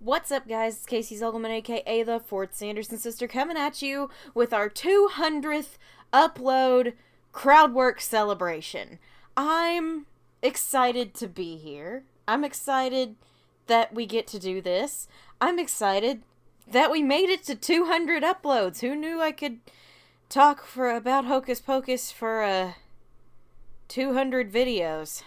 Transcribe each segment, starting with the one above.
What's up, guys? It's Casey Zugelman, aka the Fourth Sanderson Sister, coming at you with our 200th upload Crowdwork celebration. I'm excited to be here. I'm excited that we get to do this. I'm excited that we made it to 200 uploads. Who knew I could talk about Hocus Pocus for 200 videos?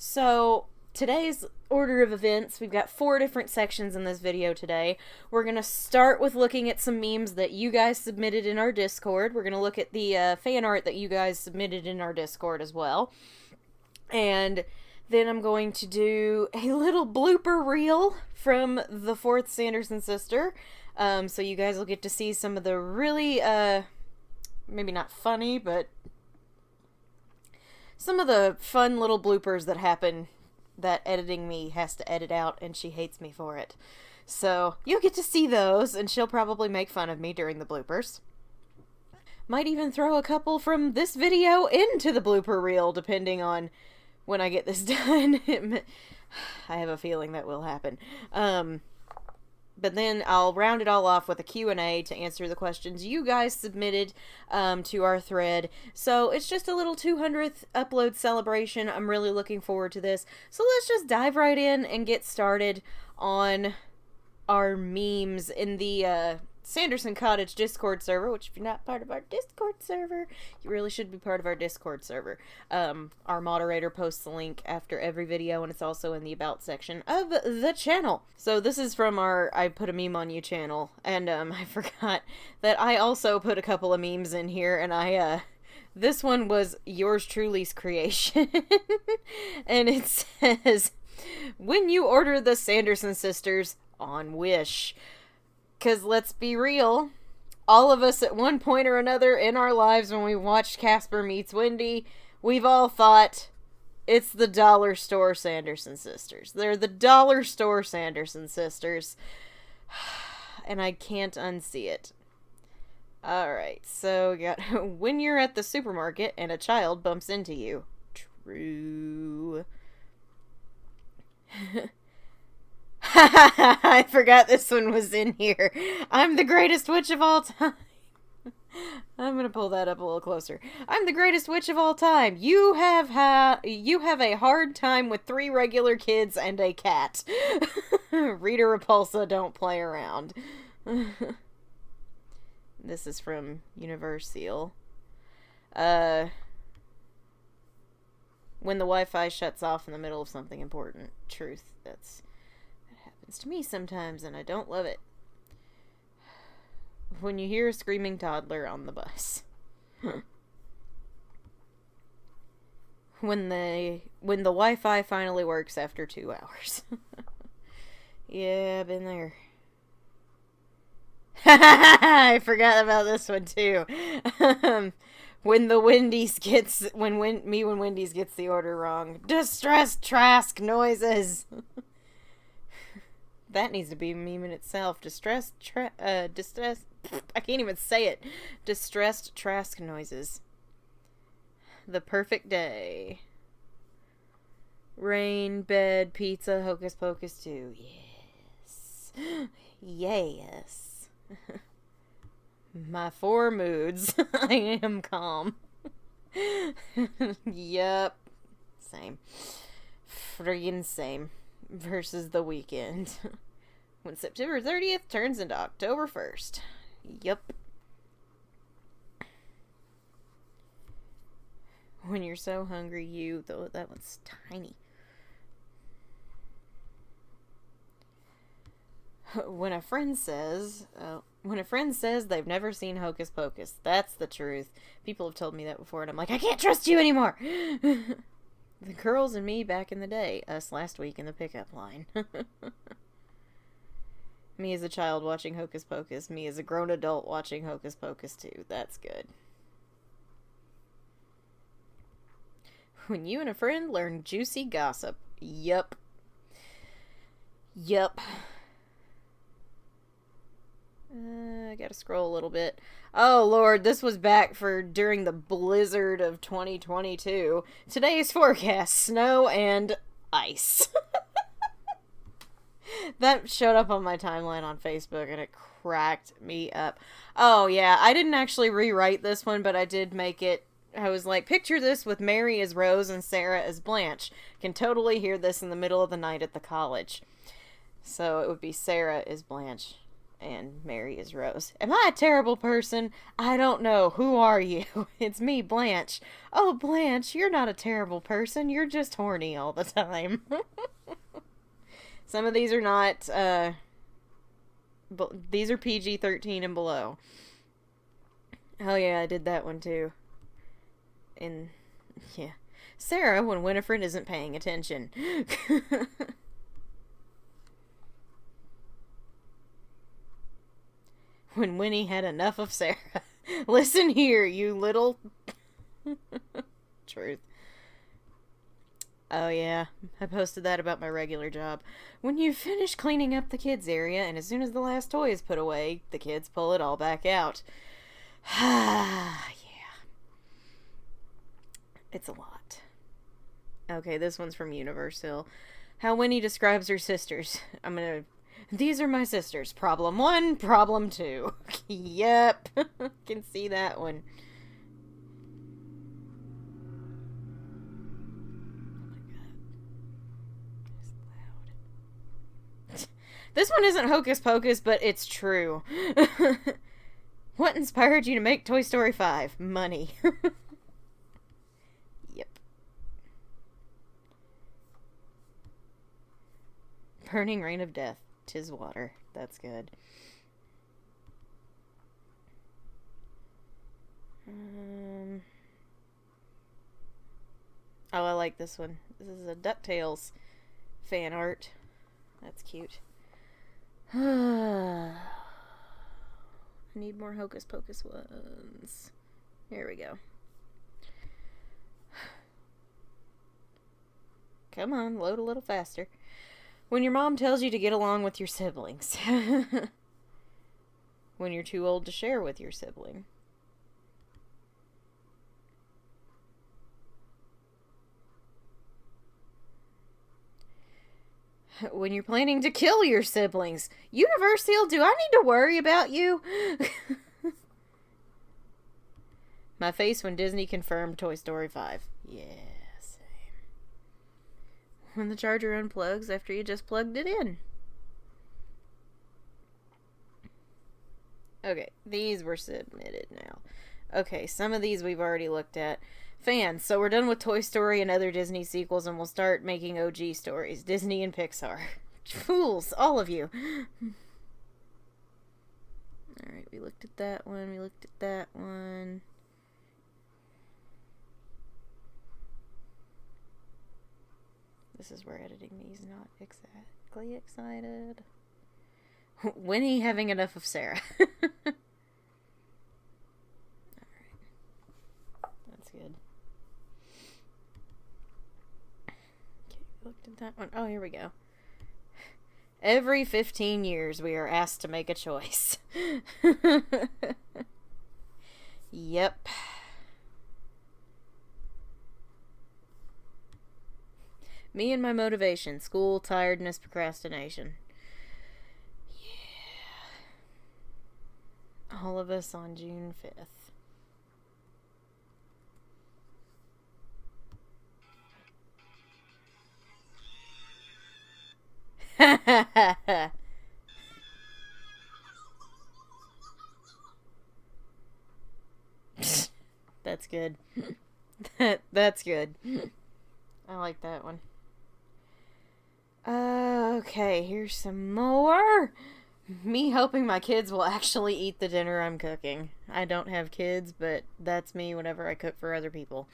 So, today's order of events, we've got 4 different sections in this video today. We're going to start with looking at some memes that you guys submitted in our Discord. We're going to look at the fan art that you guys submitted in our Discord as well. And then I'm going to do a little blooper reel from the Fourth Sanderson Sister. So you guys will get to see some of the really, maybe not funny, but some of the fun little bloopers that happen that editing me has to edit out, and she hates me for it. So you'll get to see those, and she'll probably make fun of me during the bloopers. Might even throw a couple from this video into the blooper reel, depending on when I get this done. I have a feeling that will happen. But then I'll round it all off with a Q&A to answer the questions you guys submitted to our thread. So it's just a little 200th upload celebration. I'm really looking forward to this. So let's just dive right in and get started on our memes in the Sanderson Cottage Discord server, which if you're not part of our Discord server, you really should be part of our Discord server. Our moderator posts the link after every video, and it's also in the About section of the channel. So this is from our I Put a Meme on You channel, and I forgot that I also put a couple of memes in here, and this one was yours truly's creation, and it says, when you order the Sanderson Sisters on Wish. Because let's be real, all of us at one point or another in our lives when we watched Casper Meets Wendy, we've all thought, it's the dollar store Sanderson Sisters. They're the dollar store Sanderson Sisters. And I can't unsee it. Alright, so you got, when you're at the supermarket and a child bumps into you. True. I forgot this one was in here. I'm the greatest witch of all time. I'm gonna pull that up a little closer. I'm the greatest witch of all time. You have a hard time with 3 regular kids and a cat. Rita Repulsa, don't play around. This is from Universal. When the Wi-Fi shuts off in the middle of something important. Truth. That happens to me sometimes, and I don't love it. When you hear a screaming toddler on the bus. When the Wi-Fi finally works after 2 hours. Yeah, I've been there. I forgot about this one too. When Wendy's gets the order wrong. Distressed Trask noises. That needs to be a meme in itself. Distressed, I can't even say it. Distressed Trask noises. The perfect day. Rain, bed, pizza, Hocus Pocus 2. Yes. Yes. My 4 moods. I am calm. Yup. Same. Friggin' same. Versus the weekend. When September 30th turns into October 1st. Yup. When you're so hungry, though that one's tiny. When a friend says they've never seen Hocus Pocus, that's the truth. People have told me that before, and I'm like, I can't trust you anymore! The girls and me back in the day. Us last week in the pickup line. Me as a child watching Hocus Pocus. Me as a grown adult watching Hocus Pocus 2. That's good. When you and a friend learn juicy gossip. Yup. Yup. gotta scroll a little bit. Oh, Lord, this was back for during the blizzard of 2022. Today's forecast, snow and ice. That showed up on my timeline on Facebook, and it cracked me up. Oh, yeah, I didn't actually rewrite this one, but I did make it. I was like, picture this with Mary as Rose and Sarah as Blanche. Can totally hear this in the middle of the night at the college. So it would be Sarah is Blanche and Mary is Rose. Am I a terrible person? I don't know. Who are you? It's me, Blanche. Oh, Blanche, you're not a terrible person. You're just horny all the time. Some of these are not, these are PG-13 and below. Oh yeah, I did that one too. Yeah. Sarah, when Winifred isn't paying attention. When Winnie had enough of Sarah. Listen here, you little... Truth. Oh yeah, I posted that about my regular job. When you finish cleaning up the kids' area, and as soon as the last toy is put away, the kids pull it all back out. Yeah. It's a lot. Okay, this one's from Universal. How Winnie describes her sisters. These are my sisters. Problem 1, problem 2. Yep. Can see that one. This one isn't hocus pocus, but it's true. What inspired you to make Toy Story 5? Money. Yep. Burning Rain of Death. 'Tis water. That's good. Oh, I like this one. This is a DuckTales fan art. That's cute. I need more hocus pocus ones. Here we go. Come on, load a little faster. When your mom tells you to get along with your siblings. When you're too old to share with your sibling. When you're planning to kill your siblings. Universal, do I need to worry about you? My face when Disney confirmed Toy Story 5. Yeah, same. When the charger unplugs after you just plugged it in. Okay, these were submitted now. Okay, some of these we've already looked at. Fans, so we're done with Toy Story and other Disney sequels, and we'll start making OG stories. Disney and Pixar. Fools, all of you. Alright, we looked at that one, we looked at that one. This is where editing me's not exactly excited. Winnie having enough of Sarah. Alright. That's good. Okay, looked at that one. Oh, here we go. Every 15 years we are asked to make a choice. Yep. Me and my motivation. School, tiredness, procrastination. Yeah. All of us on June 5th. That's good. That's good. I like that one. Okay, here's some more. Me hoping my kids will actually eat the dinner I'm cooking. I don't have kids, but that's me whenever I cook for other people.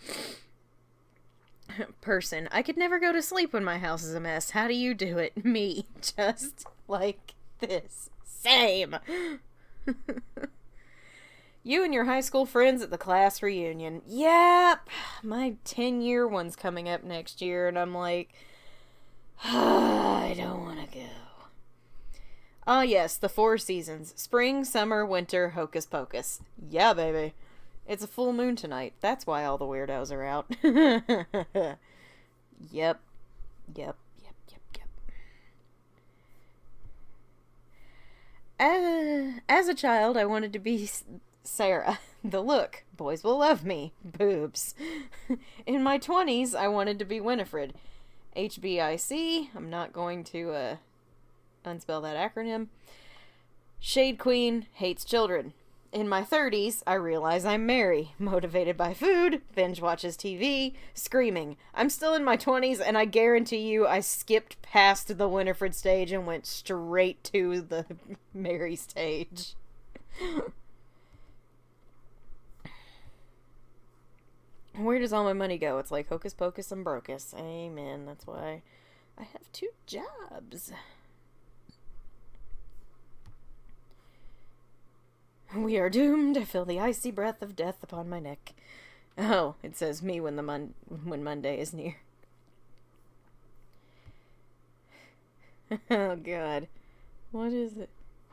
Person, I could never go to sleep when my house is a mess. How do you do it? Me, just like this. Same. You and your high school friends at the class reunion. Yep, my 10-year one's coming up next year, and I'm like, I don't want to go. Ah, yes, the 4 seasons. Spring, summer, winter, hocus pocus. Yeah, baby. It's a full moon tonight. That's why all the weirdos are out. Yep. Yep. Yep. Yep. Yep. As a child, I wanted to be Sarah. The look. Boys will love me. Boobs. In my 20s, I wanted to be Winifred. HBIC. I'm not going to unspell that acronym. Shade Queen. Hates children. In my 30s, I realize I'm Mary, motivated by food, binge watches TV, screaming. I'm still in my 20s, and I guarantee you I skipped past the Winifred stage and went straight to the Mary stage. Where does all my money go? It's like hocus pocus and brocus. Amen. That's why I have 2 jobs. We are doomed. I feel the icy breath of death upon my neck. Oh, it says me when when Monday is near. Oh, God. What is it?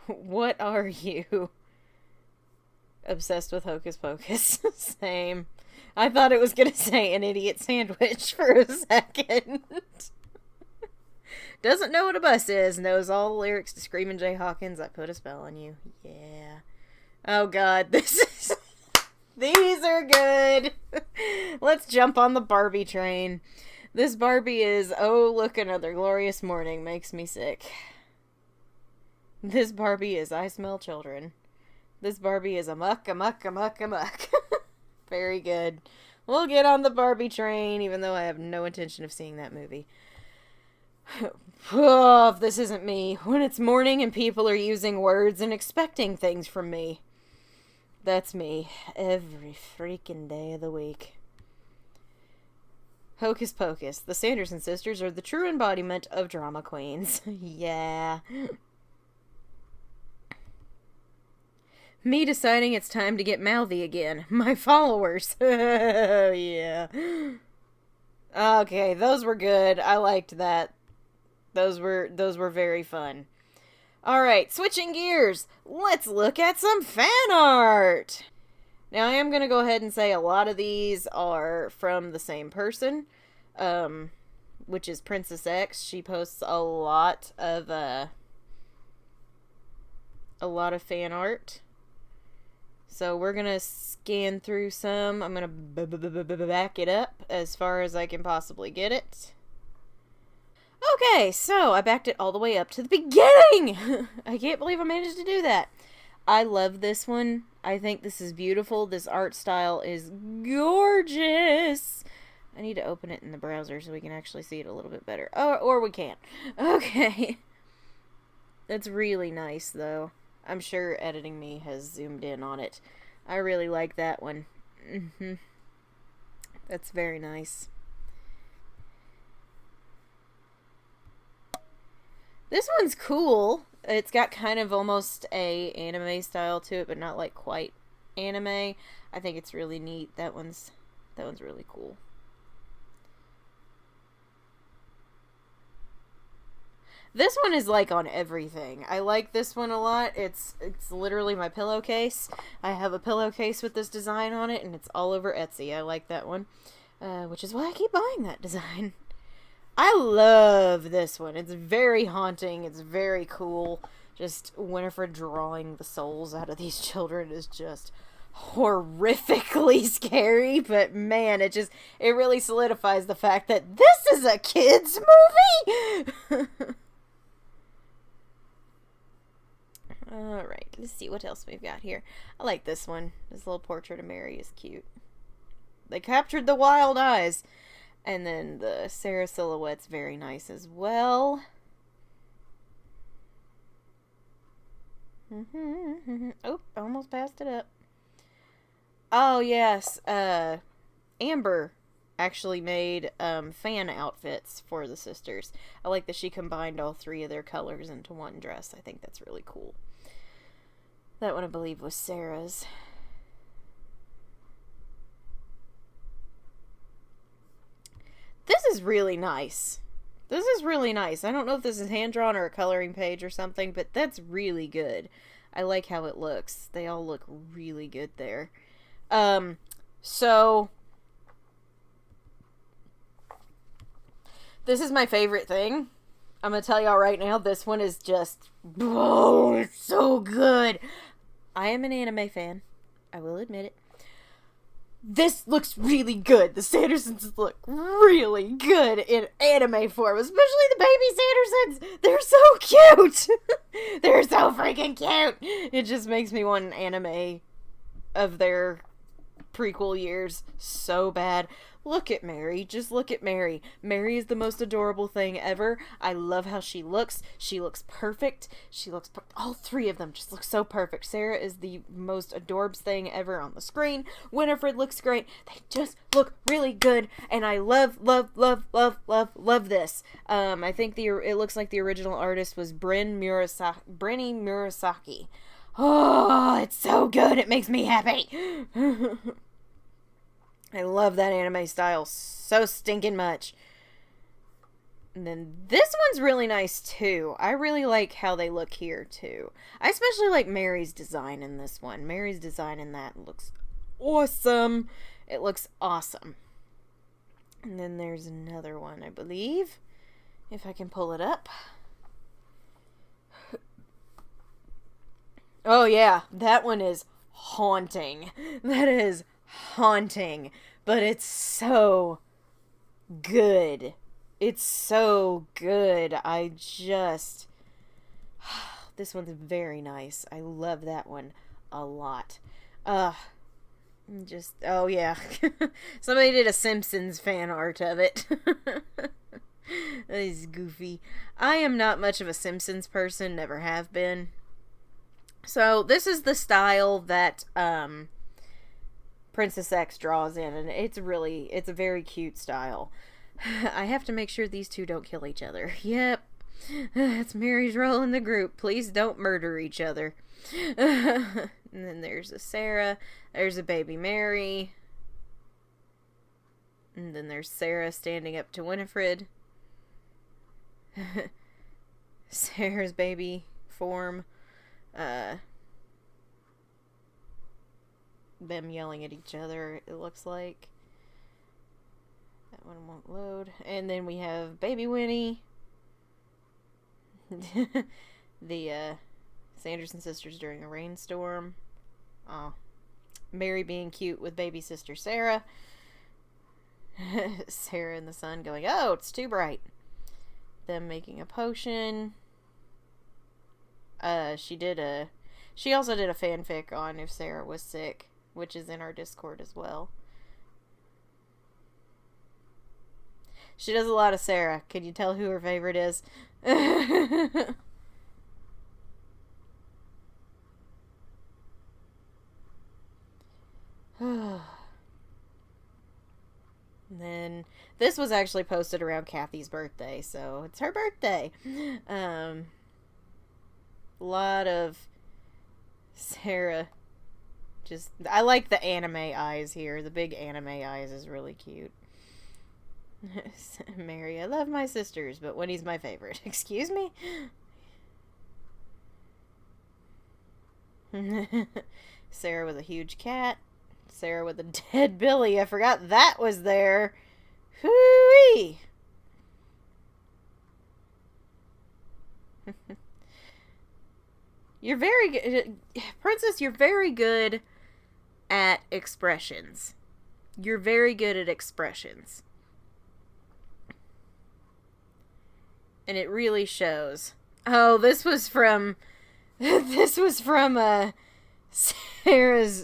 What are you? Obsessed with hocus pocus. Same. I thought it was gonna say an idiot sandwich for a second. Doesn't know what a bus is. Knows all the lyrics to Screamin' Jay Hawkins. I put a spell on you. Yeah. Oh, God, these are good. Let's jump on the Barbie train. This Barbie is, oh, look, another glorious morning. Makes me sick. This Barbie is, I smell children. This Barbie is amok, amok, amok, amok. Very good. We'll get on the Barbie train, even though I have no intention of seeing that movie. Oh, if this isn't me. When it's morning and people are using words and expecting things from me. That's me. Every freaking day of the week. Hocus Pocus. The Sanderson sisters are the true embodiment of drama queens. Yeah. Me deciding it's time to get mouthy again. My followers. Yeah. Okay, those were good. I liked that. Those were very fun. Alright, switching gears. Let's look at some fan art. Now, I am going to go ahead and say a lot of these are from the same person, which is Princess X. She posts a lot of fan art. So we're going to scan through some. I'm going to back it up as far as I can possibly get it. Okay, so I backed it all the way up to the beginning. I can't believe I managed to do that. I love this one. I think this is beautiful. This art style is gorgeous. I need to open it in the browser so we can actually see it a little bit better. Or we can't. Okay. That's really nice, though. I'm sure Editing Me has zoomed in on it. I really like that one. That's very nice. This one's cool. It's got kind of almost a anime style to it, but not like quite anime. I think it's really neat. That one's really cool. This one is like on everything. I like this one a lot. It's literally my pillowcase. I have a pillowcase with this design on it, and it's all over Etsy. I like that one, which is why I keep buying that design. I love this one. It's very haunting. It's very cool. Just Winifred drawing the souls out of these children is just horrifically scary, but man, it really solidifies the fact that this is a kid's movie! Alright, let's see what else we've got here. I like this one. This little portrait of Mary is cute. They captured the wild eyes. And then the Sarah silhouette's very nice as well. Oh, almost passed it up. Oh, yes. Amber actually made fan outfits for the sisters. I like that she combined all 3 of their colors into one dress. I think that's really cool. That one, I believe, was Sarah's. This is really nice. This is really nice. I don't know if this is hand-drawn or a coloring page or something, but that's really good. I like how it looks. They all look really good there. So this is my favorite thing. I'm gonna tell y'all right now, this one is just, oh, it's so good. I am an anime fan. I will admit it. This looks really good. The Sandersons look really good in anime form, especially the baby Sandersons. They're so cute. They're so freaking cute. It just makes me want an anime of their prequel years so bad. Look at Mary. Just look at Mary. Mary is the most adorable thing ever. I love how she looks. She looks perfect. All three of them just look so perfect. Sarah is the most adorbs thing ever on the screen. Winifred looks great. They just look really good. And I love this. I think it looks like the original artist was Brenny Murasaki. Oh, it's so good. It makes me happy. I love that anime style so stinking much. And then this one's really nice too. I really like how they look here too. I especially like Mary's design in this one. Mary's design in that looks awesome. It looks awesome. And then there's another one, I believe. If I can pull it up. Oh yeah, that one is haunting. That is haunting, but it's so good. It's so good. This one's very nice. I love that one a lot. Oh yeah. Somebody did a Simpsons fan art of it. That is goofy. I am not much of a Simpsons person, never have been. So this is the style that Princess X draws in, and it's a very cute style. I have to make sure these two don't kill each other. Yep. That's Mary's role in the group. Please don't murder each other. And then there's a Sarah. There's a baby Mary. And then there's Sarah standing up to Winifred. Sarah's baby form. Them yelling at each other, it looks like. That one won't load. And then we have baby Winnie. The Sanderson sisters during a rainstorm. Oh. Mary being cute with baby sister Sarah. Sarah in the sun going, oh, it's too bright. Them making a potion. She also did a fanfic on if Sarah was sick, which is in our Discord as well. She does a lot of Sarah. Can you tell who her favorite is? And then this was actually posted around Kathy's birthday, so it's her birthday. A lot of Sarah. I like the anime eyes here. The big anime eyes is really cute. Mary, I love my sisters, but Winnie's my favorite. Excuse me? Sarah with a huge cat. Sarah with a dead Billy. I forgot that was there. Hoo-wee! You're very good. Princess, you're very good at expressions. You're very good at expressions. And it really shows. Oh, this was from Sarah's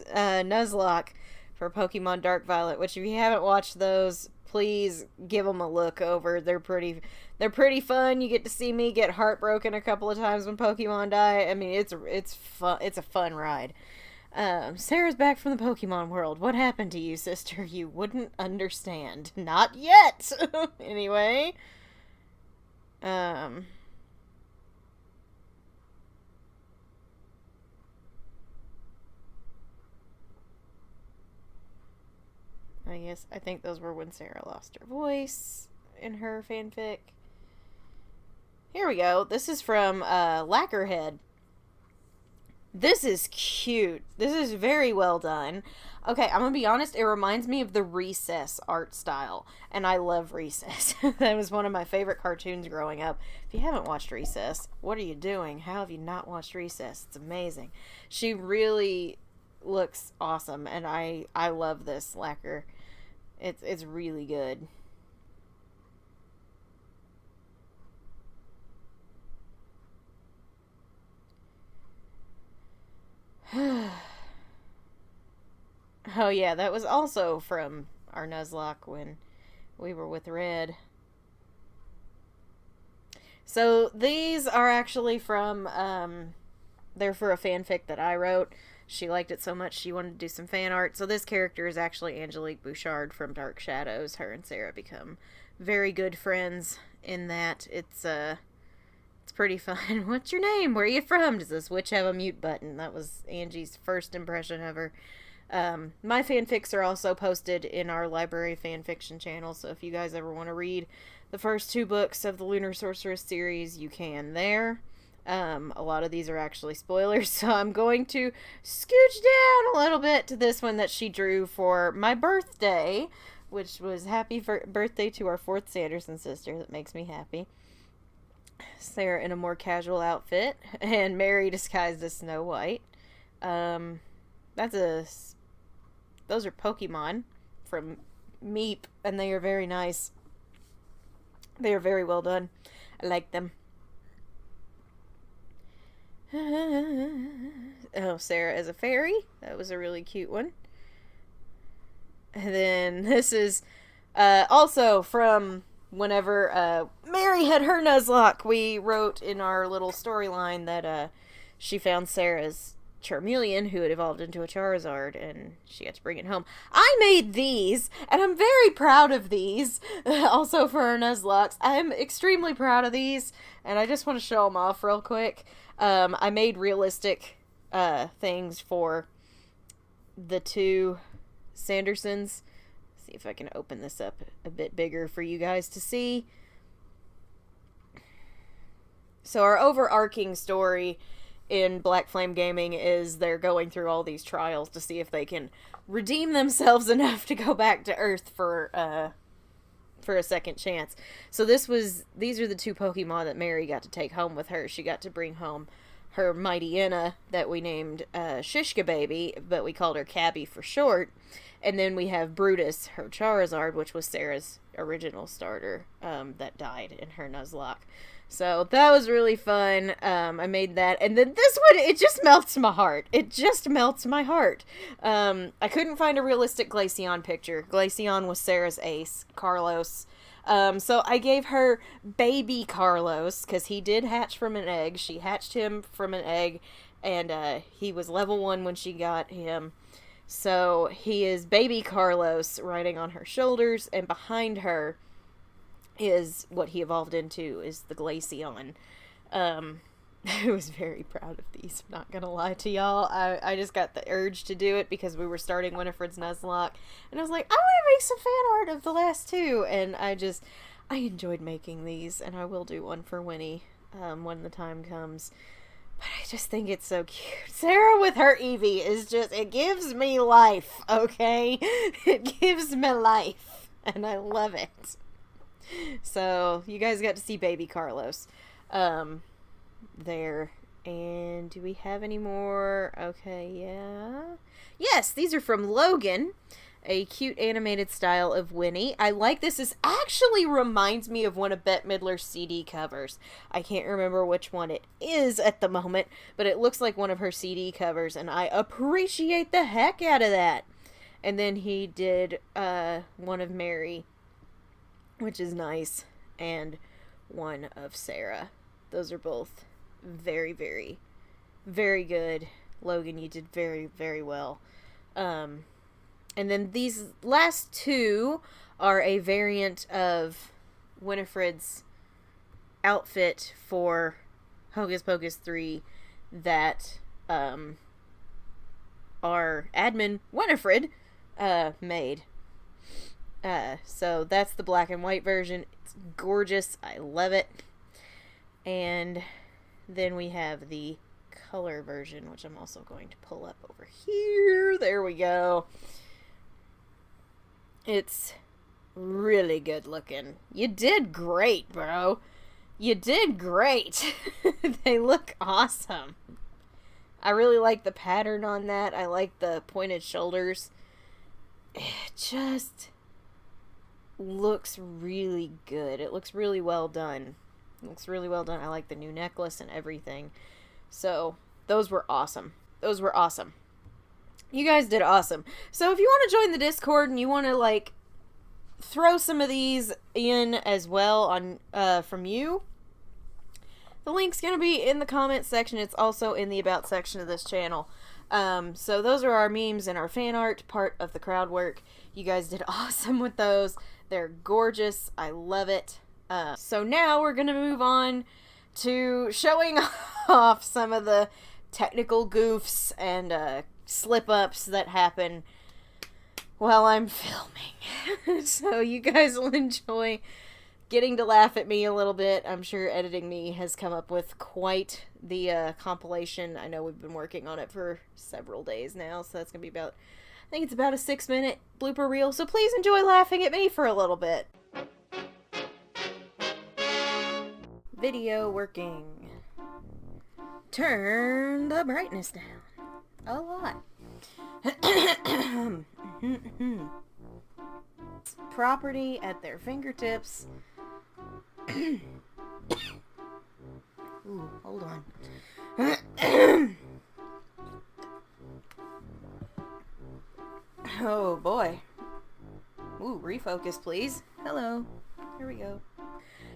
Nuzlocke for Pokemon Dark Violet, which if you haven't watched those, please give them a look over. They're pretty fun. You get to see me get heartbroken a couple of times when Pokemon die. I mean, it's fun. It's a fun ride. Sarah's back from the Pokemon world. What happened to you, sister? You wouldn't understand. Not yet. Anyway. I think those were when Sarah lost her voice in her fanfic. Here we go. This is from Lacquerhead. This is cute. This is very well done. Okay, I'm gonna be honest, it reminds me of the Recess art style, and I love Recess. That was one of my favorite cartoons growing up. If you haven't watched Recess, what are you doing? How have you not watched Recess? It's amazing. She really looks awesome, and I love this lacquer. It's really good. Oh yeah, that was also from our Nuzlocke when we were with Red. So these are actually from, they're for a fanfic that I wrote. She liked it so much she wanted to do some fan art. So this character is actually Angelique Bouchard from Dark Shadows. Her and Sarah become very good friends in that. It's pretty fun. What's your name? Where are you from? Does this witch have a mute button? That was Angie's first impression of her. My fanfics are also posted in our library fanfiction channel, so if you guys ever want to read the first 2 books of the Lunar Sorceress series, you can there. A lot of these are actually spoilers, so I'm going to scooch down a little bit to this one that she drew for my birthday, which was happy birthday to our 4th Sanderson sister. That makes me happy. Sarah in a more casual outfit, and Mary disguised as Snow White. Those are Pokemon from Meep, and they are very nice. They are very well done. I like them. Oh, Sarah as a fairy. That was a really cute one. And then this is also from whenever Mary had her Nuzlocke. We wrote in our little storyline that she found Sarah's Charmeleon, who had evolved into a Charizard, and she had to bring it home. I made these, and I'm very proud of these. Also for our Nuzlockes, I'm extremely proud of these, and I just want to show them off real quick. I made realistic things for the 2 Sandersons. See if I can open this up a bit bigger for you guys to see. So our overarching story in Black Flame Gaming is they're going through all these trials to see if they can redeem themselves enough to go back to Earth for a second chance. So these are the 2 Pokemon that Mary got to take home with her. She got to bring home her Mightyena that we named Shishka Baby, but we called her Cabby for short. And then we have Brutus, her Charizard, which was Sarah's original starter that died in her Nuzlocke. So that was really fun. I made that. And then this one, it just melts my heart. It just melts my heart. I couldn't find a realistic Glaceon picture. Glaceon was Sarah's ace, Carlos. So I gave her baby Carlos, because he did hatch from an egg. She hatched him from an egg, and he was level 1 when she got him. So he is baby Carlos riding on her shoulders, and behind her is what he evolved into, is the Glaceon. I was very proud of these, I'm not gonna lie to y'all. I just got the urge to do it because we were starting Winifred's Nuzlocke, and I was like, I want to make some fan art of the last 2, and I enjoyed making these, and I will do one for Winnie when the time comes. But I just think it's so cute. Sarah with her Eevee is just, it gives me life, okay? It gives me life, and I love it. So, you guys got to see baby Carlos there. And do we have any more? Okay, yeah. Yes, these are from Logan. A cute animated style of Winnie. I like this. This actually reminds me of one of Bette Midler's CD covers. I can't remember which one it is at the moment, but it looks like one of her CD covers, and I appreciate the heck out of that. And then he did one of Mary, which is nice, and one of Sarah. Those are both very, very, very good. Logan, you did very, very well. And then these last 2 are a variant of Winifred's outfit for Hocus Pocus 3 that our admin Winifred made. So that's the black and white version. It's gorgeous. I love it. And then we have the color version, which I'm also going to pull up over here. There we go. It's really good looking. You did great, bro. You did great. They look awesome. I really like the pattern on that. I like the pointed shoulders. It just looks really good. It looks really well done. It looks really well done. I like the new necklace and everything. So, those were awesome. Those were awesome. You guys did awesome. So, if you want to join the Discord and you want to, like, throw some of these in as well on from you, the link's going to be in the comments section. It's also in the about section of this channel. So those are our memes and our fan art part of the Crowdwork. You guys did awesome with those. They're gorgeous. I love it. So now we're going to move on to showing off some of the technical goofs and slip-ups that happen while I'm filming. So you guys will enjoy getting to laugh at me a little bit. I'm sure editing me has come up with quite the compilation. I know we've been working on it for several days now, so that's going to be about, I think it's about a 6-minute blooper reel, so please enjoy laughing at me for a little bit. Video working. Turn the brightness down a lot. Property at their fingertips. Ooh, hold on. Oh boy. Ooh, refocus please. Hello. Here we go.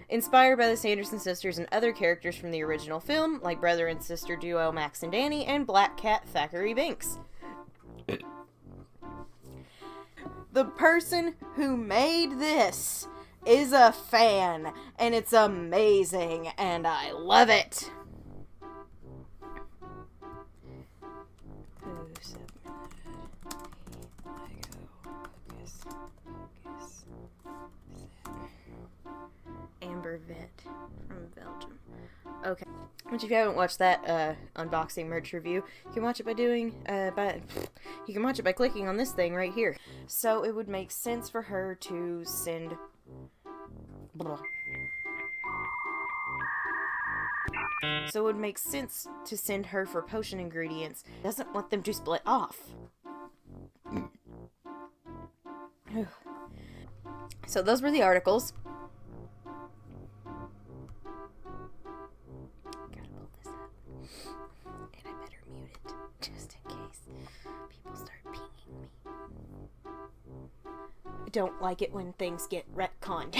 Inspired by the Sanderson sisters and other characters from the original film, like brother and sister duo Max and Danny and Black Cat Thackeray Binks. The person who made this is a fan, and it's amazing, and I love it. Amber Vet from Belgium. Okay. Which, if you haven't watched that unboxing merch review, you can watch it by you can watch it by clicking on this thing right here. So it would make sense for her to send. So it would make sense to send her for potion ingredients. Doesn't want them to split off. So those were the articles. Gotta pull this up. And I better mute it, just in case people start pinging me. I don't like it when things get retconned.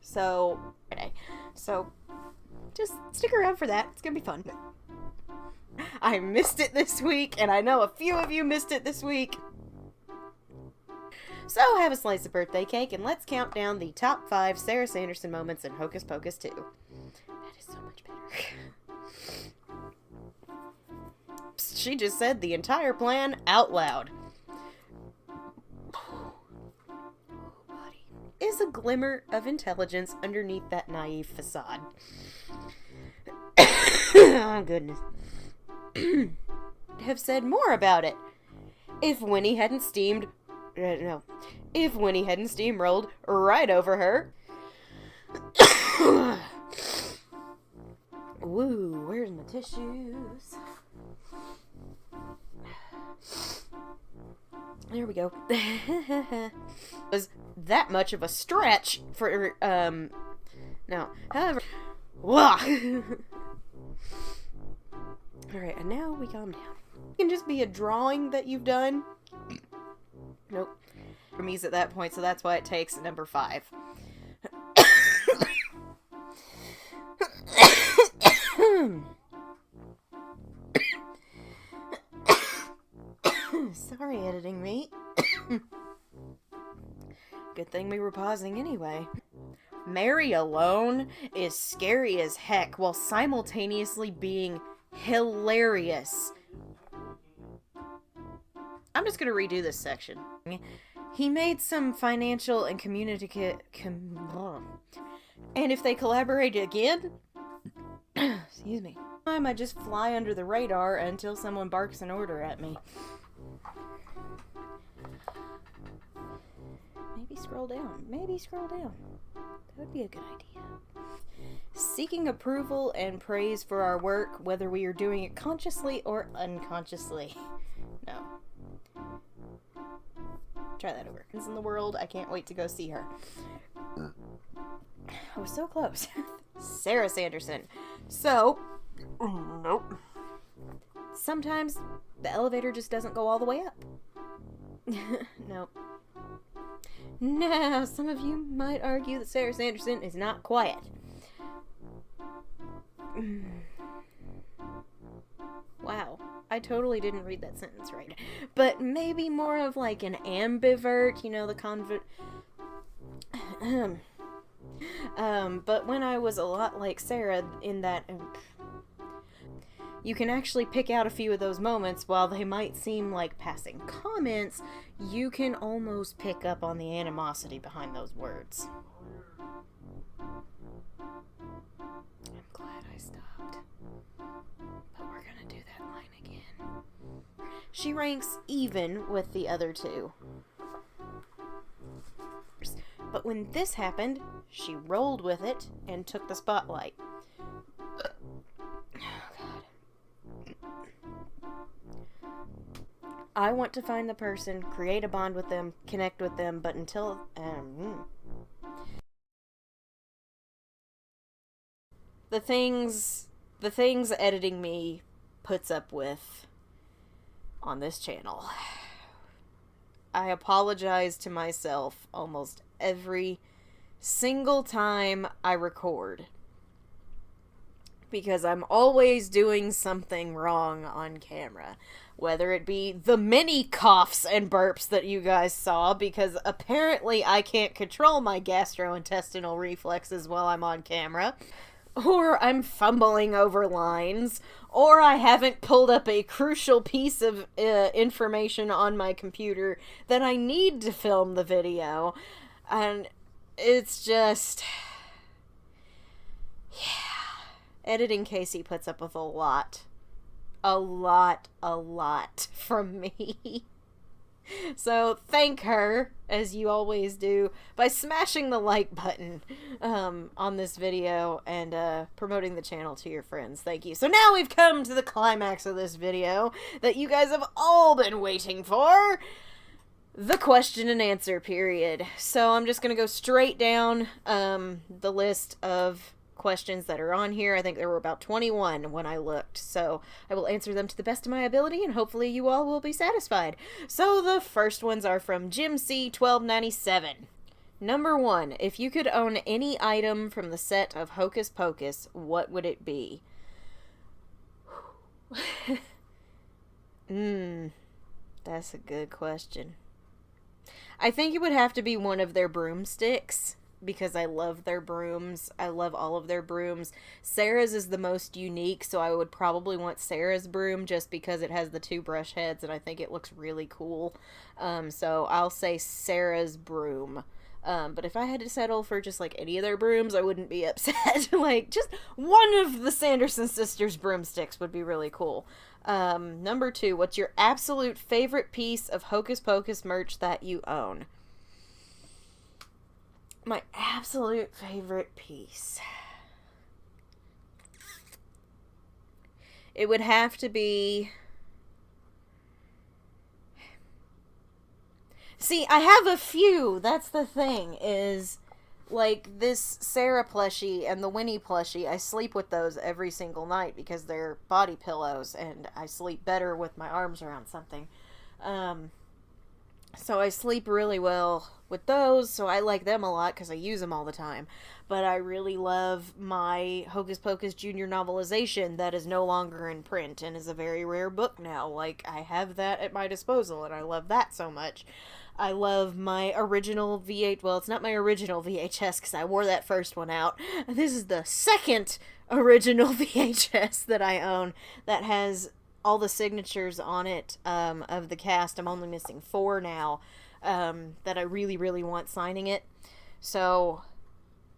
So just stick around for that. It's gonna be fun. I missed it this week, and I know a few of you missed it this week. So have a slice of birthday cake, and let's count down the top 5 Sarah Sanderson moments in Hocus Pocus 2. That is so much better. She just said the entire plan out loud. Is a glimmer of intelligence underneath that naive facade. Oh, goodness. Have said more about it. If Winnie hadn't if Winnie hadn't steamrolled right over her. Woo, where's my tissues? There we go. Was that much of a stretch for, no. However, alright, and now we calm down. It can just be a drawing that you've done. Nope. For me's at that point, so that's why it takes number 5. Sorry, editing me. Good thing we were pausing anyway. Mary alone is scary as heck while simultaneously being hilarious. I'm just gonna redo this section. He made some financial and and if they collaborate again, excuse me, I just fly under the radar until someone barks an order at me. Maybe scroll down. That would be a good idea. Seeking approval and praise for our work, whether we are doing it consciously or unconsciously. No. Try that over. In the world, I can't wait to go see her. I was so close. Sarah Sanderson. So, nope. Sometimes the elevator just doesn't go all the way up. Nope. Now, some of you might argue that Sarah Sanderson is not quiet. Wow, I totally didn't read that sentence right. But maybe more of like an ambivert, the but when I was a lot like Sarah in that, you can actually pick out a few of those moments. While they might seem like passing comments, you can almost pick up on the animosity behind those words. I'm glad I stopped. But we're gonna do that line again. She ranks even with the other two. But when this happened, she rolled with it and took the spotlight. I want to find the person, create a bond with them, connect with them, but until the things editing me puts up with on this channel, I apologize to myself almost every single time I record, because I'm always doing something wrong on camera. Whether it be the many coughs and burps that you guys saw, because apparently I can't control my gastrointestinal reflexes while I'm on camera, or I'm fumbling over lines, or I haven't pulled up a crucial piece of information on my computer that I need to film the video, and it's just... yeah. Editing Casey puts up with a lot from me. So thank her, as you always do, by smashing the like button on this video and promoting the channel to your friends. Thank you. So now we've come to the climax of this video that you guys have all been waiting for. The question and answer period. So I'm just going to go straight down the list of questions that are on here. I think there were about 21 when I looked, so I will answer them to the best of my ability, and hopefully you all will be satisfied. So the first ones are from Jim C. 1297. Number 1, if you could own any item from the set of Hocus Pocus, what would it be? That's a good question. I think it would have to be one of their broomsticks, because I love their brooms. I love all of their brooms. Sarah's is the most unique, so I would probably want Sarah's broom just because it has the 2 brush heads and I think it looks really cool. So I'll say Sarah's broom. But if I had to settle for just like any of their brooms, I wouldn't be upset. Like, just one of the Sanderson sisters' broomsticks would be really cool. Number 2, what's your absolute favorite piece of Hocus Pocus merch that you own? My absolute favorite piece. It would have to be... See, I have a few. That's the thing, is like this Sarah plushie and the Winnie plushie. I sleep with those every single night because they're body pillows and I sleep better with my arms around something. So I sleep really well with those, so I like them a lot because I use them all the time. But I really love my Hocus Pocus Junior novelization that is no longer in print and is a very rare book now. Like, I have that at my disposal, and I love that so much. I love my original well, it's not my original VHS because I wore that first one out. This is the second original VHS that I own that has all the signatures on it of the cast. I'm only missing 4 now. that I really, really want signing it. So,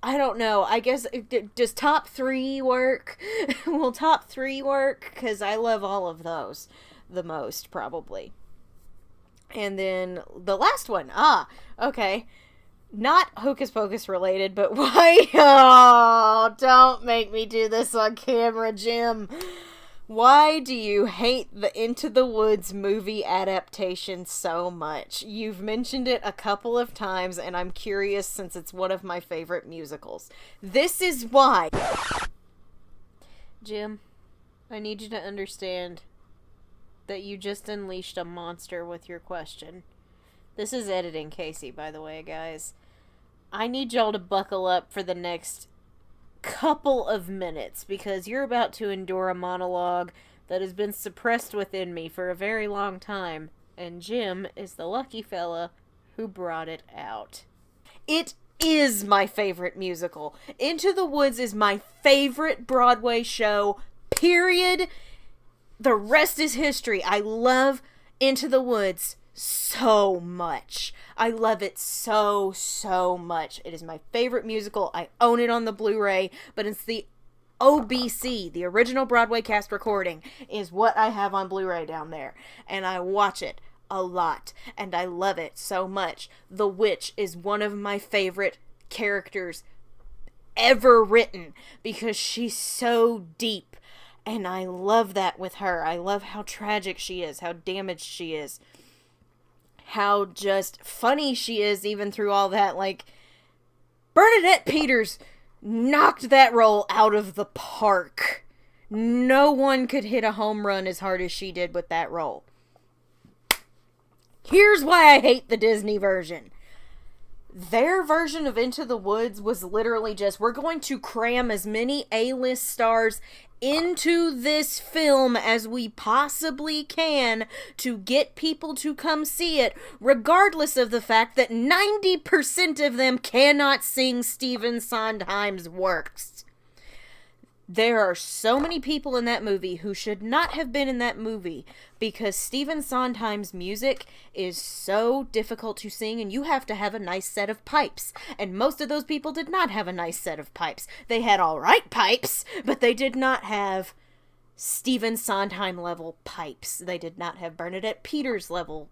I don't know. I guess, does top 3 work? Will top 3 work? Because I love all of those the most, probably. And then the last one. Okay. Not Hocus Pocus related, but why? Oh, don't make me do this on camera, Jim. Why do you hate the Into the Woods movie adaptation so much? You've mentioned it a couple of times, and I'm curious since it's one of my favorite musicals. This is why. Jim, I need you to understand that you just unleashed a monster with your question. This is editing Casey, by the way, guys. I need y'all to buckle up for the next couple of minutes, because you're about to endure a monologue that has been suppressed within me for a very long time, and Jim is the lucky fella who brought it out. It is my favorite musical. Into the Woods is my favorite Broadway show, period. The rest is history. I love Into the Woods so much. I love it so much. It is my favorite musical. I own it on the Blu-ray, but it's the OBC, the original Broadway cast recording, is what I have on Blu-ray down there. And I watch it a lot, and I love it so much. The witch is one of my favorite characters ever written, because she's so deep, and I love that with her. I love how tragic she is, how damaged she is, how just funny she is even through all that. Like, Bernadette Peters knocked that role out of the park. No one could hit a home run as hard as she did with that role. Here's why I hate the Disney version. Their version of Into the Woods was literally just, we're going to cram as many A-list stars into this film as we possibly can to get people to come see it, regardless of the fact that 90% of them cannot sing Stephen Sondheim's works. There are so many people in that movie who should not have been in that movie, because Stephen Sondheim's music is so difficult to sing, and you have to have a nice set of pipes. And most of those people did not have a nice set of pipes. They had alright pipes, but they did not have Stephen Sondheim level pipes. They did not have Bernadette Peters level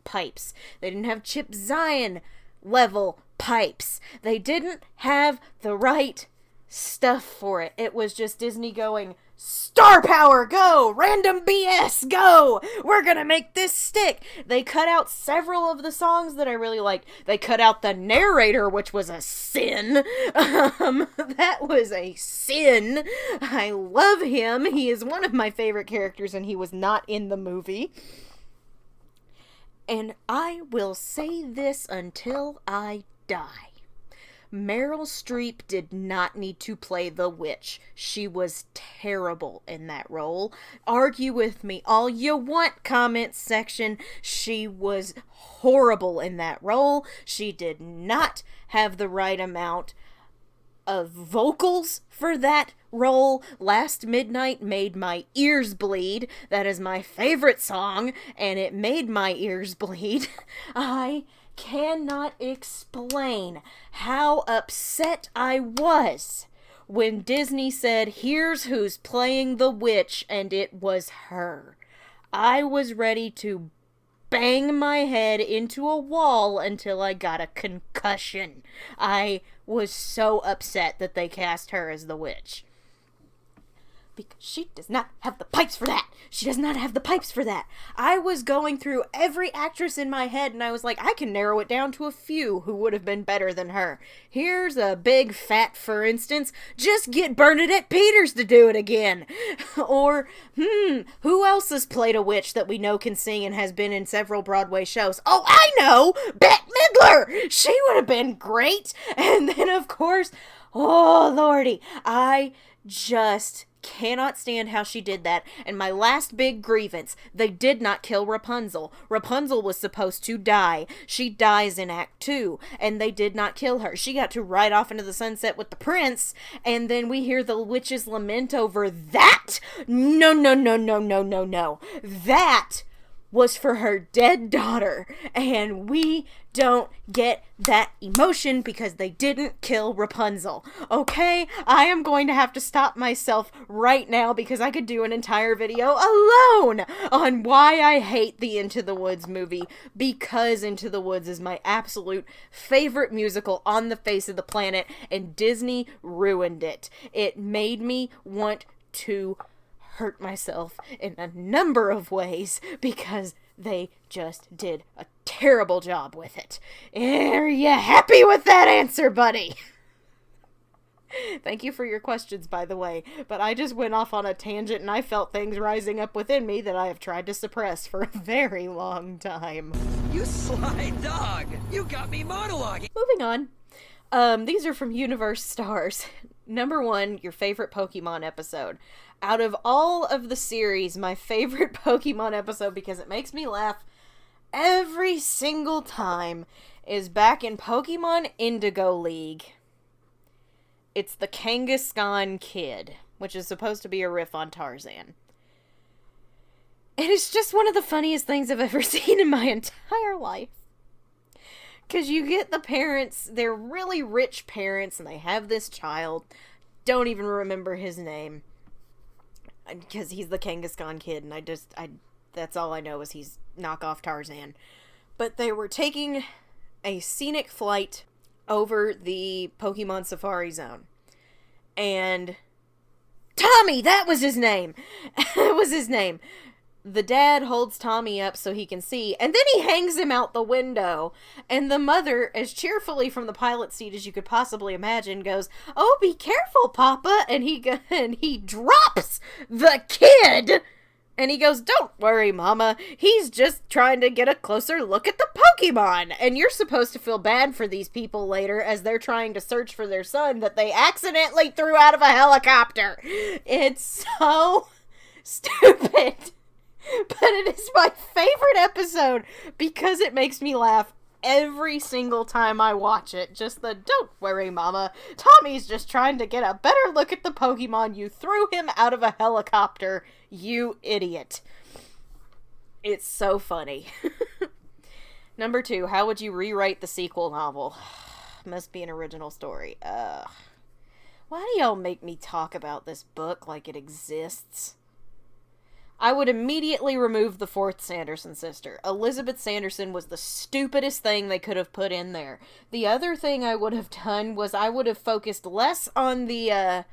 pipes. They didn't have Chip Zien level pipes. They didn't have the right stuff for it. It was just Disney going, star power, go! Random BS, go! We're gonna make this stick! They cut out several of the songs that I really liked. They cut out the narrator, which was a sin. That was a sin. I love him. He is one of my favorite characters, and he was not in the movie. And I will say this until I die. Meryl Streep did not need to play the witch. She was terrible in that role. Argue with me all you want, comment section. She was horrible in that role. She did not have the right amount of vocals for that role. Last Midnight made my ears bleed. That is my favorite song, and it made my ears bleed. I cannot explain how upset I was when Disney said, here's who's playing the witch, and it was her. I was ready to bang my head into a wall until I got a concussion. I was so upset that they cast her as the witch. Because she does not have the pipes for that. She does not have the pipes for that. I was going through every actress in my head, and I was like, I can narrow it down to a few who would have been better than her. Here's a big fat, for instance. Just get Bernadette Peters to do it again. Or, who else has played a witch that we know can sing and has been in several Broadway shows? Oh, I know! Bette Midler! She would have been great! And then, of course, oh, lordy, I just cannot stand how she did that. And my last big grievance, they did not kill Rapunzel. Rapunzel was supposed to die. She dies in Act 2, and they did not kill her. She got to ride off into the sunset with the prince, and then we hear the witches lament over that? No. That was for her dead daughter, and we don't get that emotion because they didn't kill Rapunzel. Okay? I am going to have to stop myself right now because I could do an entire video alone on why I hate the Into the Woods movie, because Into the Woods is my absolute favorite musical on the face of the planet, and Disney ruined it. It made me want to hurt myself in a number of ways because they just did a terrible job with it. Are you happy with that answer, buddy? Thank you for your questions, by the way, but I just went off on a tangent and I felt things rising up within me that I have tried to suppress for a very long time. You sly dog! You got me monologuing! Moving on. These are from Universe Stars. Number 1, your favorite Pokemon episode. Out of all of the series, my favorite Pokemon episode, because it makes me laugh every single time, is back in Pokemon Indigo League. It's the Kangaskhan Kid, which is supposed to be a riff on Tarzan. And it's just one of the funniest things I've ever seen in my entire life. Because you get the parents, they're really rich parents, and they have this child. Don't even remember his name. Because he's the Kangaskhan Kid, and that's all I know is he's knockoff Tarzan. But they were taking a scenic flight over the Pokemon Safari Zone. And Tommy, that was his name! That was his name. The dad holds Tommy up so he can see, and then he hangs him out the window. And the mother, as cheerfully from the pilot seat as you could possibly imagine, goes, "Oh, be careful, Papa!" And he drops the kid. And he goes, "Don't worry, Mama. He's just trying to get a closer look at the Pokemon." And you're supposed to feel bad for these people later as they're trying to search for their son that they accidentally threw out of a helicopter. It's so stupid. But it is my favorite episode because it makes me laugh every single time I watch it. Just the, "Don't worry, Mama. Tommy's just trying to get a better look at the Pokemon. You threw him out of a helicopter, you idiot." It's so funny. Number 2, how would you rewrite the sequel novel? Must be an original story. Why do y'all make me talk about this book like it exists? I would immediately remove the 4th Sanderson sister. Elizabeth Sanderson was the stupidest thing they could have put in there. The other thing I would have done was I would have focused less on the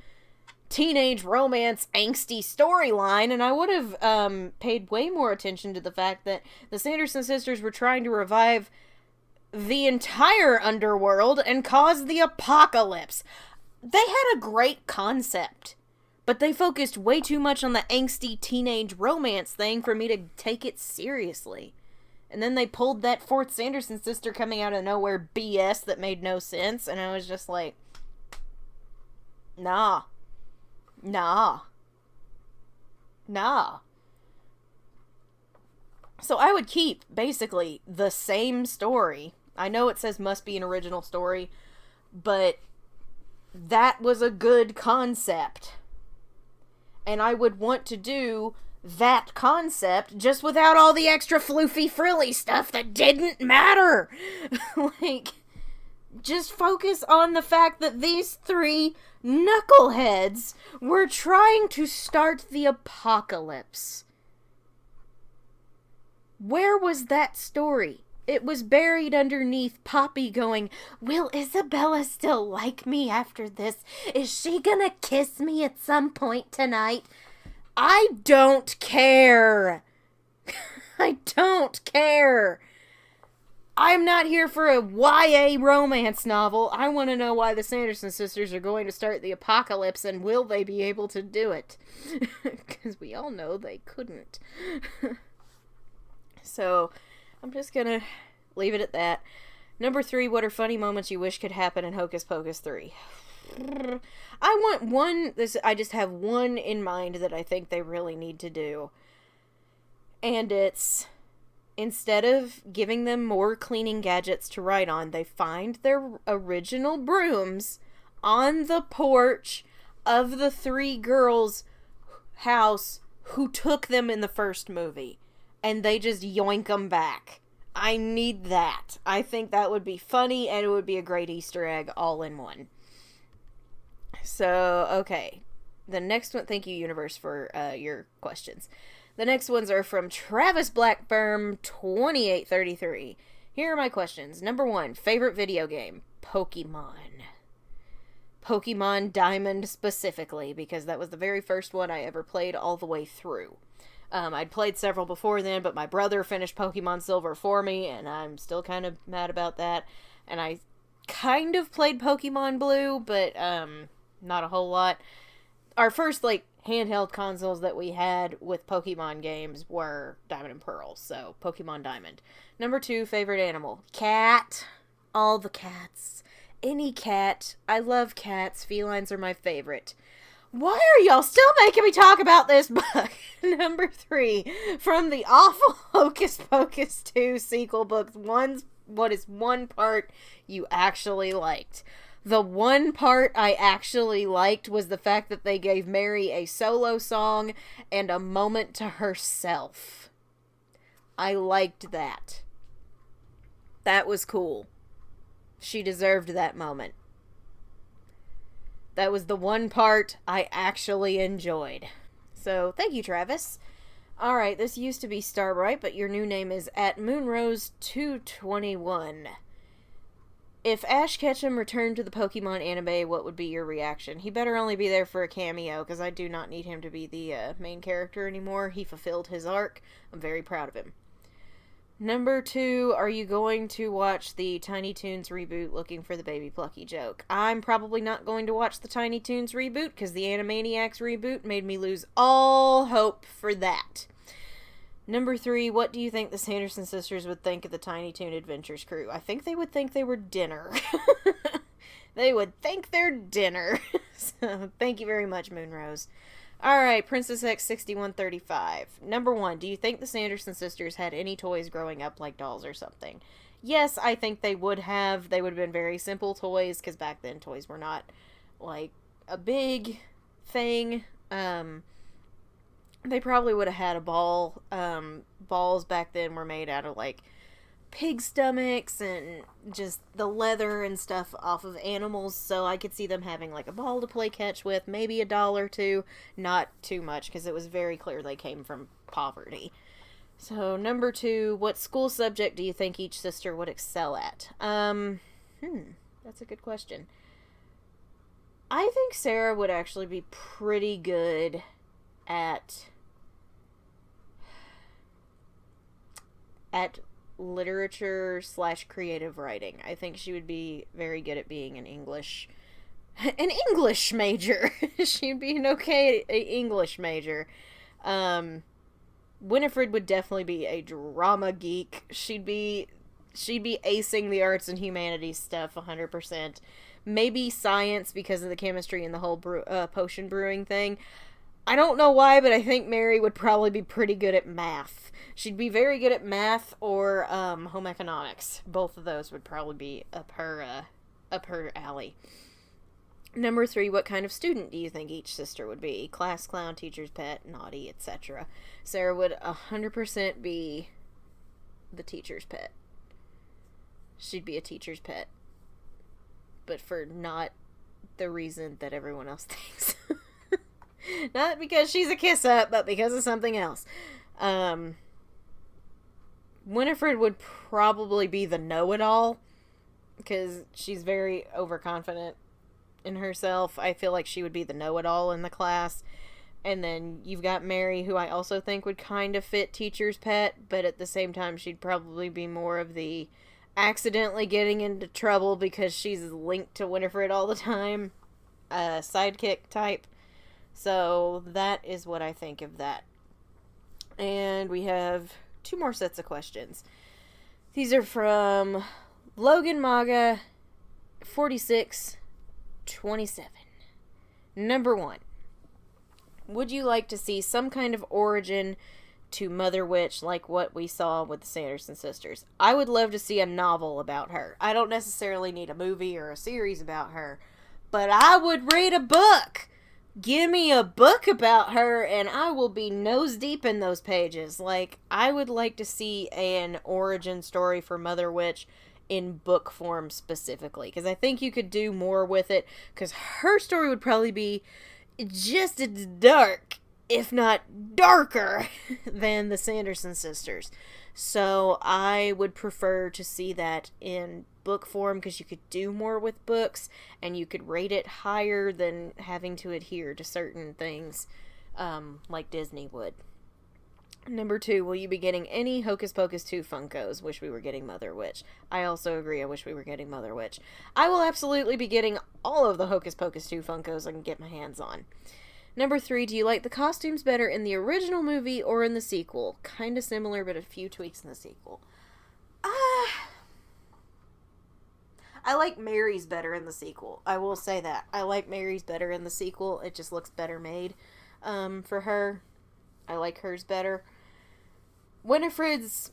teenage romance angsty storyline, and I would have paid way more attention to the fact that the Sanderson sisters were trying to revive the entire underworld and cause the apocalypse. They had a great concept. But they focused way too much on the angsty teenage romance thing for me to take it seriously. And then they pulled that 4th Sanderson sister coming out of nowhere BS that made no sense. And I was just like, nah. So I would keep, basically, the same story. I know it says must be an original story, but that was a good concept. And I would want to do that concept just without all the extra floofy frilly stuff that didn't matter. Like, just focus on the fact that these 3 knuckleheads were trying to start the apocalypse. Where was that story? It was buried underneath Poppy going, "Will Isabella still like me after this? Is she gonna kiss me at some point tonight?" I don't care. I don't care. I'm not here for a YA romance novel. I want to know why the Sanderson sisters are going to start the apocalypse, and will they be able to do it? Because we all know they couldn't. So I'm just gonna leave it at that. Number 3, what are funny moments you wish could happen in Hocus Pocus 3? I want one, I just have one in mind that I think they really need to do. And it's, instead of giving them more cleaning gadgets to write on, they find their original brooms on the porch of the 3 girls' house who took them in the first movie. and they just yoink them back. I need that. I think that would be funny, and it would be a great Easter egg all in one. So, okay. The next one, thank you, Universe, for your questions. The next ones are from Travis Blackburn, 2833. Here are my questions. Number 1, favorite video game? Pokemon. Pokemon Diamond specifically, because that was the very first one I ever played all the way through. I'd played several before then, but my brother finished Pokemon Silver for me, and I'm still kind of mad about that. And I kind of played Pokemon Blue, but not a whole lot. Our first, handheld consoles that we had with Pokemon games were Diamond and Pearl, so Pokemon Diamond. Number 2, favorite animal? Cat. All the cats. Any cat. I love cats. Felines are my favorite. Why are y'all still making me talk about this book? Number 3, from the awful Hocus Pocus 2 sequel books, what is one part you actually liked? The one part I actually liked was the fact that they gave Mary a solo song and a moment to herself. I liked that. That was cool. She deserved that moment. That was the one part I actually enjoyed. So, thank you, Travis. Alright, this used to be Starbright, but your new name is @Moonrose221. If Ash Ketchum returned to the Pokemon anime, what would be your reaction? He better only be there for a cameo, because I do not need him to be the main character anymore. He fulfilled his arc. I'm very proud of him. Number 2, are you going to watch the Tiny Toons reboot looking for the Baby Plucky joke? I'm probably not going to watch the Tiny Toons reboot, because the Animaniacs reboot made me lose all hope for that. Number 3, what do you think the Sanderson sisters would think of the Tiny Toon Adventures crew? I think they would think they were dinner. They would think they're dinner. So, thank you very much, Moonrose. Alright, Princess X6135. Number 1, do you think the Sanderson sisters had any toys growing up like dolls or something? Yes, I think they would have. They would have been very simple toys, because back then toys were not, a big thing. They probably would have had a ball. Balls back then were made out of, pig stomachs and just the leather and stuff off of animals, so I could see them having, a ball to play catch with, maybe a doll or two. Not too much, because it was very clear they came from poverty. So, number 2, what school subject do you think each sister would excel at? That's a good question. I think Sarah would actually be pretty good at literature / creative writing. I think she would be very good at being an English major. She'd be an okay English major. Winifred would definitely be a drama geek. She'd be acing the arts and humanities stuff 100%. Maybe science because of the chemistry and the whole potion brewing thing. I don't know why, but I think Mary would probably be pretty good at math. She'd be very good at math or home economics. Both of those would probably be up her alley. Number 3, what kind of student do you think each sister would be? Class clown, teacher's pet, naughty, etc. Sarah would 100% be the teacher's pet. She'd be a teacher's pet. But for not the reason that everyone else thinks. Not because she's a kiss-up, but because of something else. Winifred would probably be the know-it-all, because she's very overconfident in herself. I feel like she would be the know-it-all in the class. And then you've got Mary, who I also think would kind of fit teacher's pet, but at the same time she'd probably be more of the accidentally getting into trouble because she's linked to Winifred all the time, sidekick type. So that is what I think of that. And we have 2 more sets of questions. These are from Logan Maga 4627. Number 1. Would you like to see some kind of origin to Mother Witch like what we saw with the Sanderson sisters? I would love to see a novel about her. I don't necessarily need a movie or a series about her, but I would read a book. give me a book about her and I will be nose deep in those pages. Like, I would like to see an origin story for Mother Witch in book form specifically, because I think you could do more with it, because her story would probably be just as dark, if not darker, than the Sanderson sisters. So I would prefer to see that in book form, because you could do more with books and you could rate it higher than having to adhere to certain things, like Disney would. Number 2, will you be getting any Hocus Pocus 2 Funkos? Wish we were getting Mother Witch. I also agree, I wish we were getting Mother Witch. I will absolutely be getting all of the Hocus Pocus 2 Funkos I can get my hands on. Number 3, do you like the costumes better in the original movie or in the sequel? Kinda similar, but a few tweaks in the sequel. I like Mary's better in the sequel. I will say that. I like Mary's better in the sequel. It just looks better made for her. I like hers better. Winifred's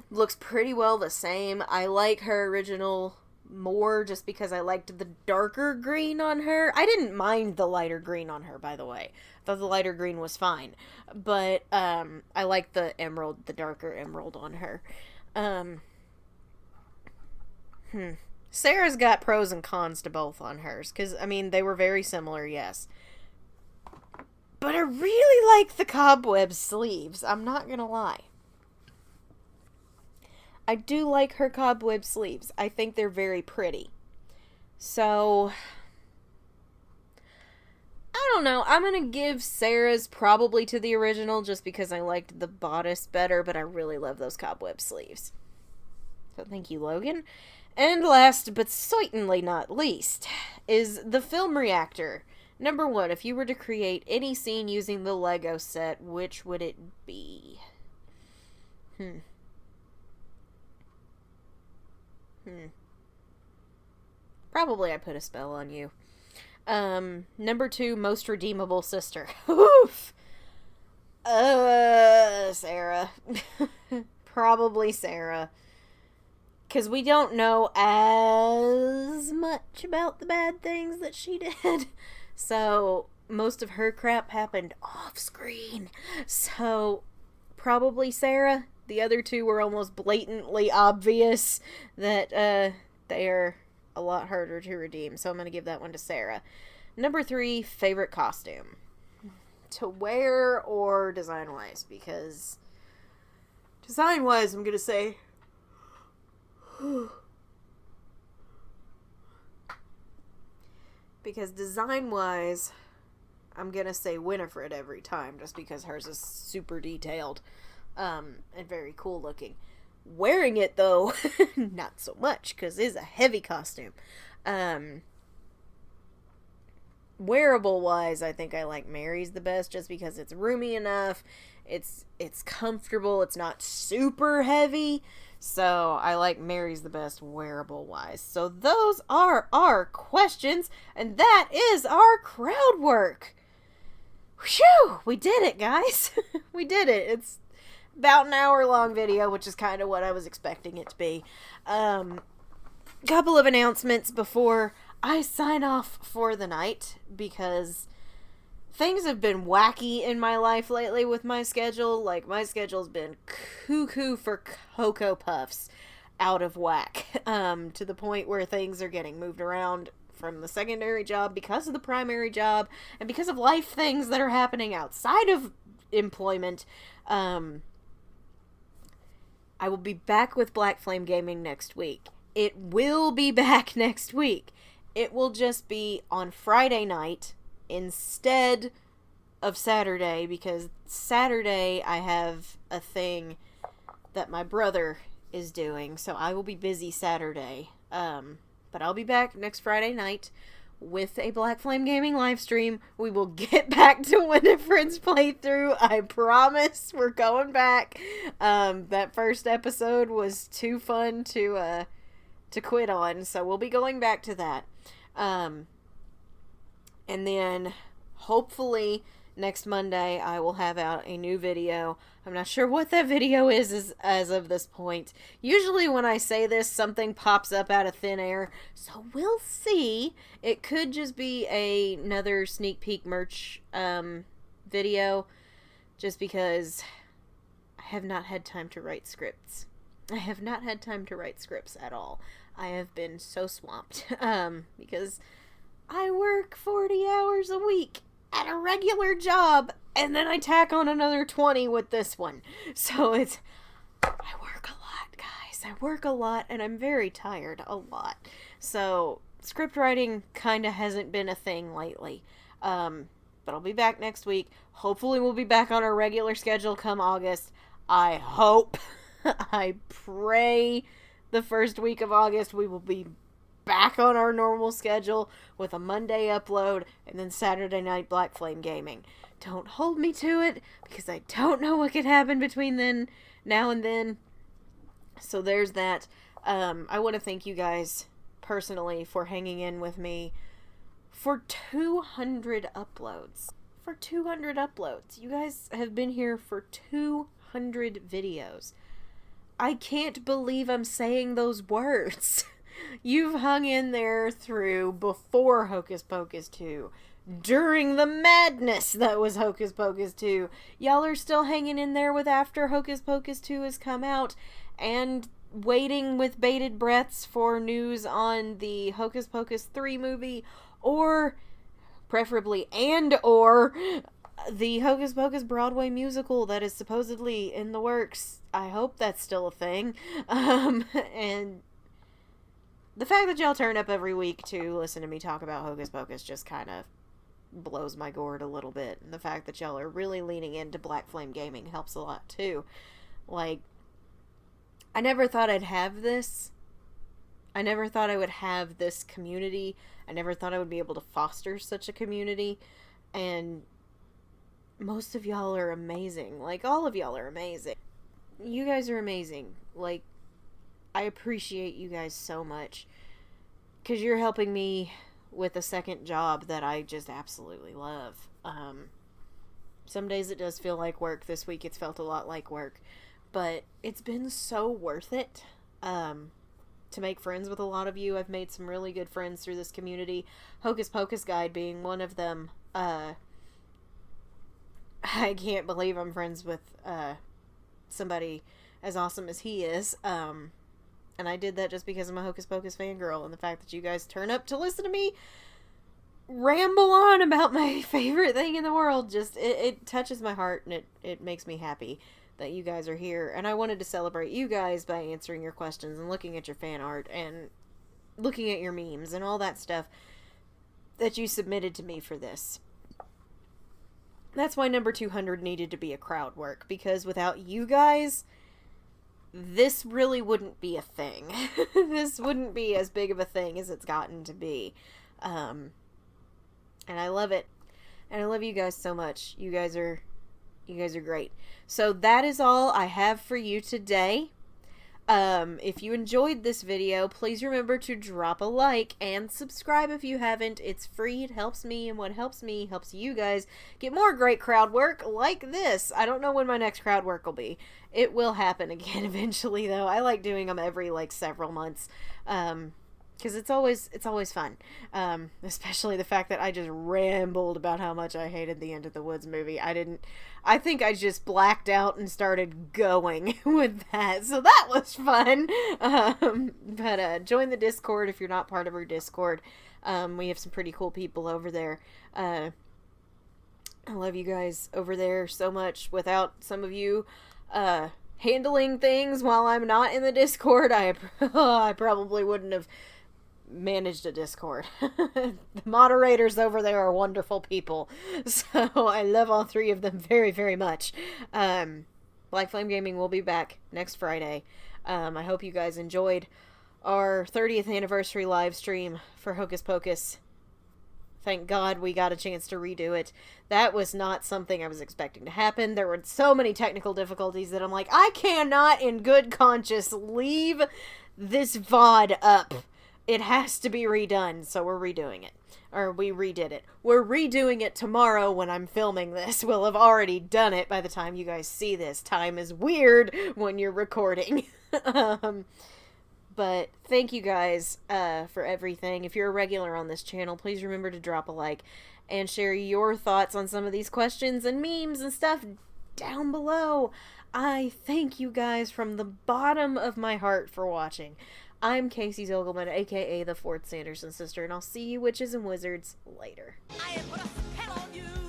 looks pretty well the same. I like her original more just because I liked the darker green on her. I didn't mind the lighter green on her, by the way. I thought the lighter green was fine. But I like the emerald, the darker emerald on her. Sarah's got pros and cons to both on hers, because, I mean, they were very similar, yes. But I really like the cobweb sleeves, I'm not gonna lie. I do like her cobweb sleeves. I think they're very pretty. So, I don't know. I'm gonna give Sarah's probably to the original just because I liked the bodice better, but I really love those cobweb sleeves. So thank you, Logan. And last, but certainly not least, is the film reactor. Number 1, if you were to create any scene using the Lego set, which would it be? Probably I put a spell on you. Number 2, most redeemable sister. Oof! Sarah. Probably Sarah. Because we don't know as much about the bad things that she did. So, most of her crap happened off screen. So, probably Sarah. The other 2 were almost blatantly obvious that they are a lot harder to redeem. So, I'm going to give that one to Sarah. Number 3, favorite costume. To wear or design-wise? Because design-wise, I'm going to say... Because design-wise, I'm gonna say Winifred every time, just because hers is super detailed, and very cool looking. Wearing it, though, not so much, because it is a heavy costume. Wearable-wise, I think I like Mary's the best, just because it's roomy enough, it's comfortable, it's not super heavy. So, I like Mary's the best wearable-wise. So, those are our questions, and that is our crowd work. Whew! We did it, guys. We did it. It's about an hour-long video, which is kind of what I was expecting it to be. Couple of announcements before I sign off for the night, because... things have been wacky in my life lately with my schedule. Like, my schedule's been cuckoo for Cocoa Puffs, out of whack. To the point where things are getting moved around from the secondary job because of the primary job, and because of life things that are happening outside of employment. I will be back with Black Flame Gaming next week. It will be back next week. It will just be on Friday night instead of Saturday, because Saturday I have a thing that my brother is doing, so I will be busy Saturday. But I'll be back next Friday night with a Black Flame Gaming live stream. We will get back to Winifred's playthrough. I promise we're going back. That first episode was too fun to quit on, so we'll be going back to that. And then, hopefully, Next Monday, I will have out a new video. I'm not sure what that video is as of this point. Usually when I say this, something pops up out of thin air. So we'll see. It could just be another sneak peek merch video. Just because I have not had time to write scripts. I have not had time to write scripts at all. I have been so swamped. Because I work 40 hours a week at a regular job, and then I tack on another 20 with this one. So I work a lot, guys. I work a lot, and I'm very tired a lot. So script writing kind of hasn't been a thing lately. But I'll be back next week. Hopefully we'll be back on our regular schedule come August. I hope. I pray the first week of August we will be back on our normal schedule with a Monday upload and then Saturday night Black Flame Gaming. Don't hold me to it because I don't know what could happen between now and then. So there's that. I want to thank you guys personally for hanging in with me for 200 uploads. For 200 uploads. You guys have been here for 200 videos. I can't believe I'm saying those words. You've hung in there through before Hocus Pocus 2, during the madness that was Hocus Pocus 2. Y'all are still hanging in there with after Hocus Pocus 2 has come out, and waiting with bated breaths for news on the Hocus Pocus 3 movie, or preferably or the Hocus Pocus Broadway musical that is supposedly in the works. I hope that's still a thing. And the fact that y'all turn up every week to listen to me talk about Hocus Pocus just kind of blows my gourd a little bit. And the fact that y'all are really leaning into Black Flame Gaming helps a lot too. Like, I never thought I'd have this. I never thought I would have this community. I never thought I would be able to foster such a community. And most of y'all are amazing. Like, all of y'all are amazing. You guys are amazing. Like, I appreciate you guys so much. Because you're helping me with a second job that I just absolutely love. Some days it does feel like work. This week it's felt a lot like work. But it's been so worth it. To make friends with a lot of you. I've made some really good friends through this community. Hocus Pocus Guide being one of them. I can't believe I'm friends with somebody as awesome as he is. And I did that just because I'm a Hocus Pocus fangirl, and the fact that you guys turn up to listen to me ramble on about my favorite thing in the world, just, it touches my heart, and it makes me happy that you guys are here. And I wanted to celebrate you guys by answering your questions and looking at your fan art and looking at your memes and all that stuff that you submitted to me for this. That's why number 200 needed to be a crowd work, because without you guys, this really wouldn't be a thing. This wouldn't be as big of a thing as it's gotten to be. And I love it. And I love you guys so much. You guys are great. So that is all I have for you today. If you enjoyed this video, please remember to drop a like and subscribe if you haven't. It's free. It helps me, and what helps me helps you guys get more great crowd work like this. I don't know when my next crowd work will be. It will happen again eventually, though. I like doing them every several months. Because it's always fun. Especially the fact that I just rambled about how much I hated the End of the Woods movie. I think I just blacked out and started going with that. So that was fun. But join the Discord if you're not part of our Discord. We have some pretty cool people over there. I love you guys over there so much. Without some of you handling things while I'm not in the Discord, I probably wouldn't have managed a Discord. The moderators over there are wonderful people, so I love all three of them very, very much. Black Flame Gaming will be back next Friday. I hope you guys enjoyed our 30th anniversary live stream for Hocus Pocus. Thank God we got a chance to redo it. That was not something I was expecting to happen. There were so many technical difficulties that I'm like, I cannot in good conscience leave this VOD up. It has to be redone, so we're redoing it. Or we redid it. We're redoing it tomorrow when I'm filming this. We'll have already done it by the time you guys see this. Time is weird when you're recording. But thank you guys for everything. If you're a regular on this channel, please remember to drop a like and share your thoughts on some of these questions and memes and stuff down below. I thank you guys from the bottom of my heart for watching. I'm Casey Zogelman, aka the Fourth Sanderson Sister, and I'll see you witches and wizards later. I have put a spell on you.